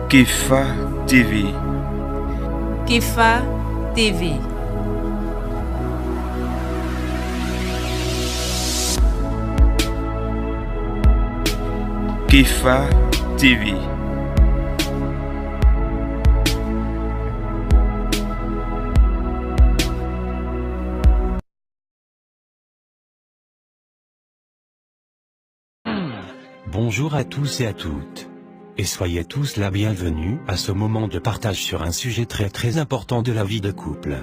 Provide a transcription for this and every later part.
Kefa TV. Kefa TV. Kefa TV. Bonjour à tous et à toutes. Et soyez tous la bienvenue à ce moment de partage sur un sujet très important de la vie de couple.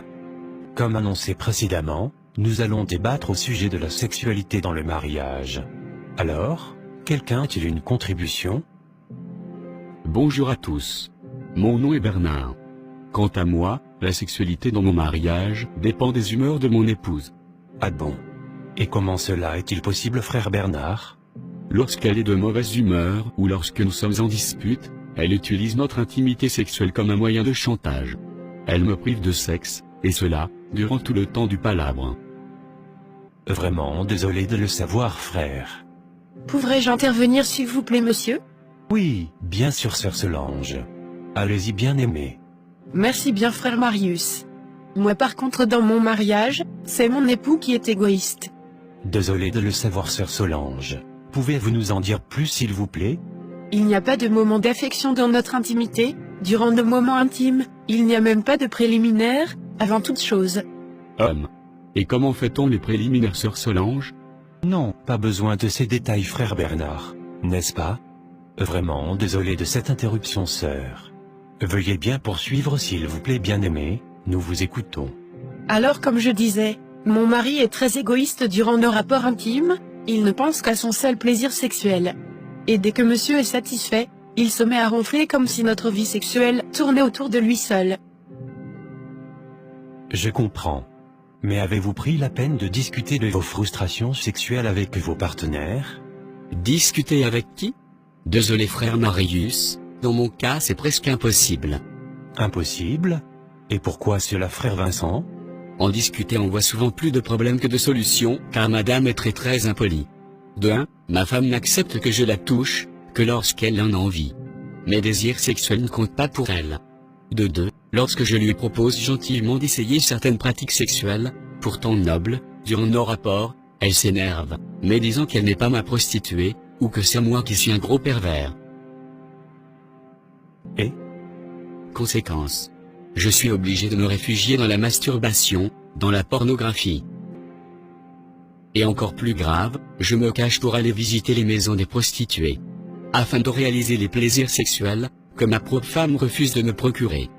Comme annoncé précédemment, nous allons débattre au sujet de la sexualité dans le mariage. Alors, quelqu'un a-t-il une contribution? Bonjour à tous. Mon nom est Bernard. Quant à moi, la sexualité dans mon mariage dépend des humeurs de mon épouse. Ah bon? Et comment cela est-il possible, frère Bernard? Lorsqu'elle est de mauvaise humeur ou lorsque nous sommes en dispute, elle utilise notre intimité sexuelle comme un moyen de chantage. Elle me prive de sexe, et cela, durant tout le temps du palabre. Vraiment désolé de le savoir, frère. Pourrais-je intervenir s'il vous plaît, monsieur? Oui, bien sûr, sœur Solange. Allez-y, bien-aimé. Merci bien, frère Marius. Moi par contre dans mon mariage, c'est mon époux qui est égoïste. Désolé de le savoir, sœur Solange. Pouvez-vous nous en dire plus, s'il vous plaît? Il n'y a pas de moment d'affection dans notre intimité, durant nos moments intimes, il n'y a même pas de préliminaires, avant toute chose. Et comment fait-on les préliminaires, sœur Solange? Non, pas besoin de ces détails, frère Bernard, n'est-ce pas? Vraiment désolé de cette interruption, sœur. Veuillez bien poursuivre, s'il vous plaît, bien-aimé, nous vous écoutons. Alors comme je disais, mon mari est très égoïste durant nos rapports intimes, il ne pense qu'à son seul plaisir sexuel. Et dès que monsieur est satisfait, il se met à ronfler comme si notre vie sexuelle tournait autour de lui seul. Je comprends. Mais avez-vous pris la peine de discuter de vos frustrations sexuelles avec vos partenaires? Discuter avec qui? Désolé frère Marius, dans mon cas c'est presque impossible. Impossible? Et pourquoi cela, frère Vincent? En discuter on voit souvent plus de problèmes que de solutions, car madame est très impolie. De 1, ma femme n'accepte que je la touche, que lorsqu'elle en a envie. Mes désirs sexuels ne comptent pas pour elle. De 2, lorsque je lui propose gentiment d'essayer certaines pratiques sexuelles, pourtant nobles, durant nos rapports, elle s'énerve, me disant qu'elle n'est pas ma prostituée, ou que c'est moi qui suis un gros pervers. Et? Conséquence. Je suis obligé de me réfugier dans la masturbation, dans la pornographie. Et encore plus grave, je me cache pour aller visiter les maisons des prostituées. Afin de réaliser les plaisirs sexuels, que ma propre femme refuse de me procurer.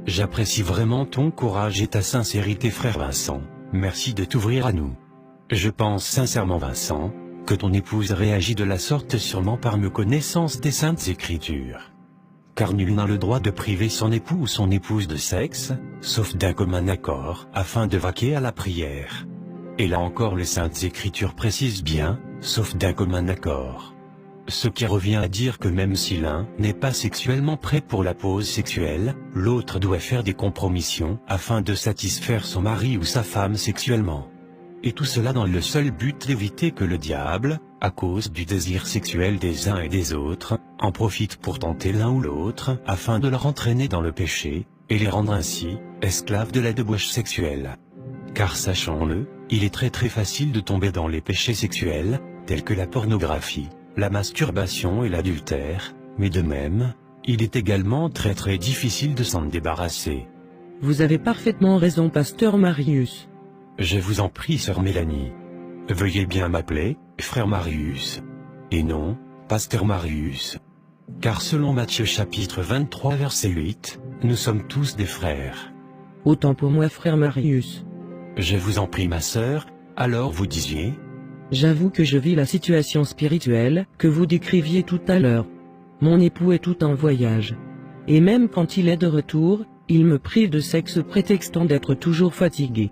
J'apprécie vraiment ton courage et ta sincérité, frère Vincent. Merci de t'ouvrir à nous. Je pense sincèrement, Vincent, que ton épouse réagit de la sorte sûrement par méconnaissance des Saintes Écritures. Car nul n'a le droit de priver son époux ou son épouse de sexe, sauf d'un commun accord, afin de vaquer à la prière. Et là encore les Saintes Écritures précisent bien, sauf d'un commun accord. Ce qui revient à dire que même si l'un n'est pas sexuellement prêt pour la pause sexuelle, l'autre doit faire des compromissions afin de satisfaire son mari ou sa femme sexuellement. Et tout cela dans le seul but d'éviter que le diable, à cause du désir sexuel des uns et des autres, en profite pour tenter l'un ou l'autre afin de leur entraîner dans le péché, et les rendre ainsi esclaves de la débauche sexuelle. Car sachons-le, il est très facile de tomber dans les péchés sexuels, tels que la pornographie, la masturbation et l'adultère, mais de même, il est également très difficile de s'en débarrasser. Vous avez parfaitement raison, pasteur Marius. Je vous en prie, sœur Mélanie. Veuillez bien m'appeler frère Marius. Et non, pasteur Marius. Car selon Matthieu chapitre 23 verset 8, nous sommes tous des frères. Autant pour moi, frère Marius. Je vous en prie, ma sœur, alors vous disiez? J'avoue que je vis la situation spirituelle que vous décriviez tout à l'heure. Mon époux est tout en voyage. Et même quand il est de retour, il me prive de sexe prétextant d'être toujours fatigué.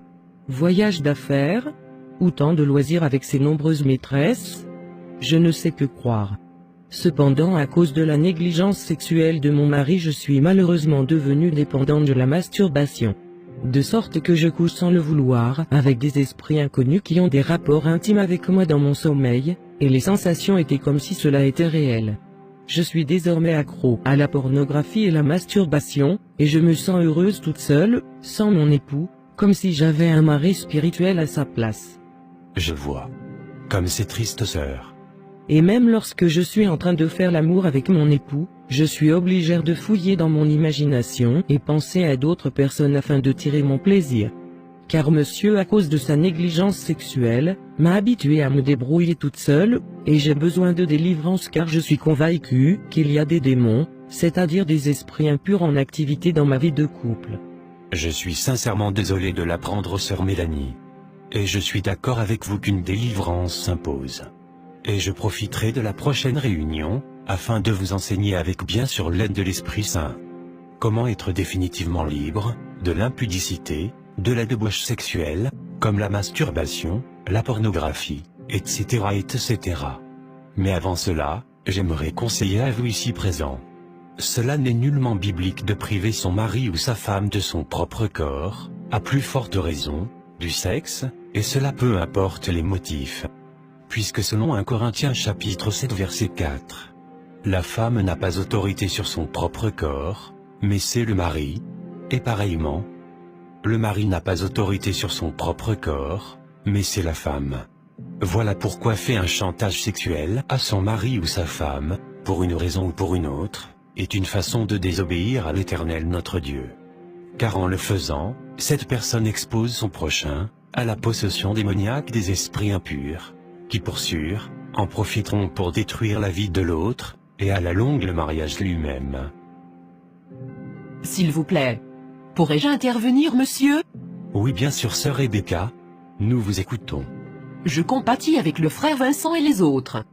Voyage d'affaires? Ou temps de loisirs avec ses nombreuses maîtresses? Je ne sais que croire. Cependant, à cause de la négligence sexuelle de mon mari, je suis malheureusement devenue dépendante de la masturbation. De sorte que je couche sans le vouloir avec des esprits inconnus qui ont des rapports intimes avec moi dans mon sommeil, et les sensations étaient comme si cela était réel. je suis désormais accro à la pornographie et la masturbation, et je me sens heureuse toute seule, sans mon époux, comme si j'avais un mari spirituel à sa place. Je vois. Comme c'est triste, sœur. Et même lorsque je suis en train de faire l'amour avec mon époux, je suis obligée de fouiller dans mon imagination et penser à d'autres personnes afin de tirer mon plaisir. Car monsieur, à cause de sa négligence sexuelle, m'a habituée à me débrouiller toute seule, et j'ai besoin de délivrance car je suis convaincue qu'il y a des démons, c'est-à-dire des esprits impurs en activité dans ma vie de couple. Je suis sincèrement désolé de l'apprendre, sœur Mélanie. Et je suis d'accord avec vous qu'une délivrance s'impose. Et je profiterai de la prochaine réunion, afin de vous enseigner avec bien sûr l'aide de l'Esprit Saint. Comment être définitivement libre, de l'impudicité, de la débauche sexuelle, comme la masturbation, la pornographie, etc. etc. Mais avant cela, j'aimerais conseiller à vous ici présents. Cela n'est nullement biblique de priver son mari ou sa femme de son propre corps, à plus forte raison, du sexe, et cela peu importe les motifs. Puisque selon 1 Corinthiens chapitre 7 verset 4, la femme n'a pas autorité sur son propre corps, mais c'est le mari, et pareillement, le mari n'a pas autorité sur son propre corps, mais c'est la femme. Voilà pourquoi fait un chantage sexuel à son mari ou sa femme, pour une raison ou pour une autre, est une façon de désobéir à l'Éternel notre Dieu. Car en le faisant, cette personne expose son prochain à la possession démoniaque des esprits impurs, qui pour sûr, en profiteront pour détruire la vie de l'autre, et à la longue le mariage lui-même. S'il vous plaît. Pourrais-je intervenir, monsieur? Oui, bien sûr, sœur Rebecca, nous vous écoutons. Je compatis avec le frère Vincent et les autres.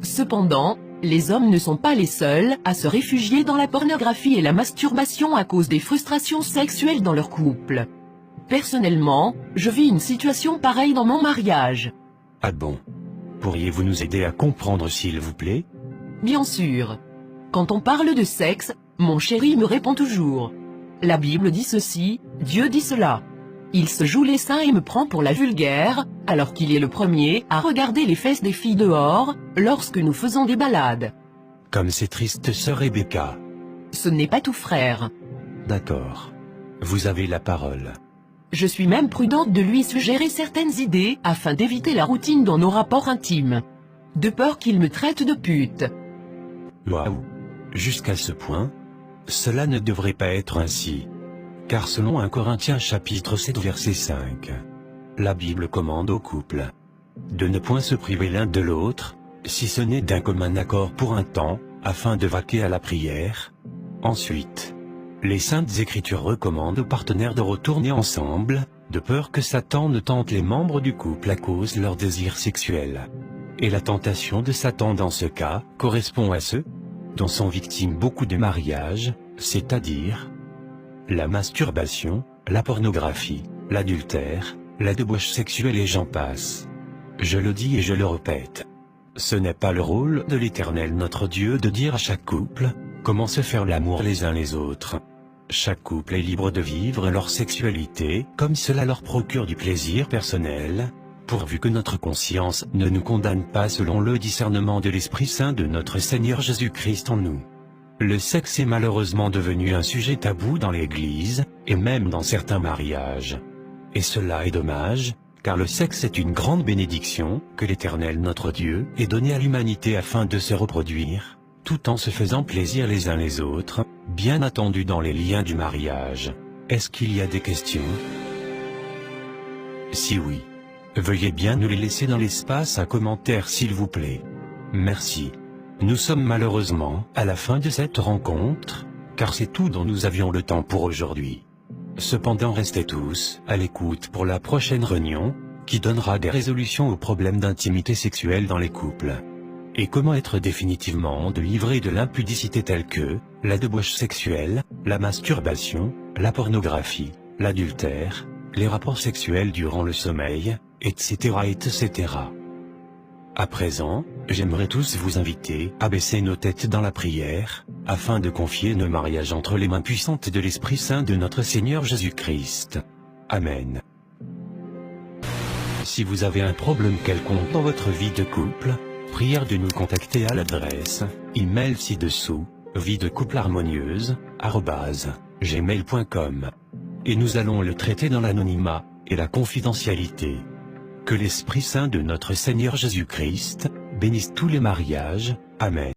Cependant, les hommes ne sont pas les seuls à se réfugier dans la pornographie et la masturbation à cause des frustrations sexuelles dans leur couple. Personnellement, je vis une situation pareille dans mon mariage. Ah bon? Pourriez-vous nous aider à comprendre s'il vous plaît? Bien sûr. Quand on parle de sexe, mon chéri me répond toujours. La Bible dit ceci, Dieu dit cela. Il se joue les seins et me prend pour la vulgaire, alors qu'il est le premier à regarder les fesses des filles dehors, lorsque nous faisons des balades. Comme c'est triste, sœur Rebecca. Ce n'est pas tout, frère. D'accord. Vous avez la parole. Je suis même prudente de lui suggérer certaines idées afin d'éviter la routine dans nos rapports intimes. De peur qu'il me traite de pute. Waouh! Jusqu'à ce point? Cela ne devrait pas être ainsi. Car selon 1 Corinthiens chapitre 7 verset 5, la Bible commande au couple de ne point se priver l'un de l'autre, si ce n'est d'un commun accord pour un temps, afin de vaquer à la prière. Ensuite, les saintes écritures recommandent aux partenaires de retourner ensemble, de peur que Satan ne tente les membres du couple à cause de leur désir sexuel. Et la tentation de Satan dans ce cas correspond à ceux dont sont victimes beaucoup de mariages, c'est-à-dire la masturbation, la pornographie, l'adultère, la débauche sexuelle et j'en passe. Je le dis et je le répète. Ce n'est pas le rôle de l'Éternel notre Dieu de dire à chaque couple comment se faire l'amour les uns les autres. Chaque couple est libre de vivre leur sexualité comme cela leur procure du plaisir personnel, pourvu que notre conscience ne nous condamne pas selon le discernement de l'Esprit Saint de notre Seigneur Jésus-Christ en nous. Le sexe est malheureusement devenu un sujet tabou dans l'Église, et même dans certains mariages. Et cela est dommage, car le sexe est une grande bénédiction que l'Éternel notre Dieu ait donnée à l'humanité afin de se reproduire, tout en se faisant plaisir les uns les autres, bien entendu dans les liens du mariage. Est-ce qu'il y a des questions? Si oui, veuillez bien nous les laisser dans l'espace à commentaires s'il vous plaît. Merci. Nous sommes malheureusement à la fin de cette rencontre, car c'est tout dont nous avions le temps pour aujourd'hui. Cependant restez tous à l'écoute pour la prochaine réunion, qui donnera des résolutions aux problèmes d'intimité sexuelle dans les couples. Et comment être définitivement délivré de l'impudicité telle que la débauche sexuelle, la masturbation, la pornographie, l'adultère, les rapports sexuels durant le sommeil, etc. etc. À présent, j'aimerais tous vous inviter à baisser nos têtes dans la prière, afin de confier nos mariages entre les mains puissantes de l'Esprit Saint de notre Seigneur Jésus-Christ. Amen. Si vous avez un problème quelconque dans votre vie de couple, prière de nous contacter à l'adresse email ci-dessous, videcoupleharmonieuse@gmail.com. Et nous allons le traiter dans l'anonymat et la confidentialité. Que l'Esprit Saint de notre Seigneur Jésus-Christ bénisse tous les mariages. Amen.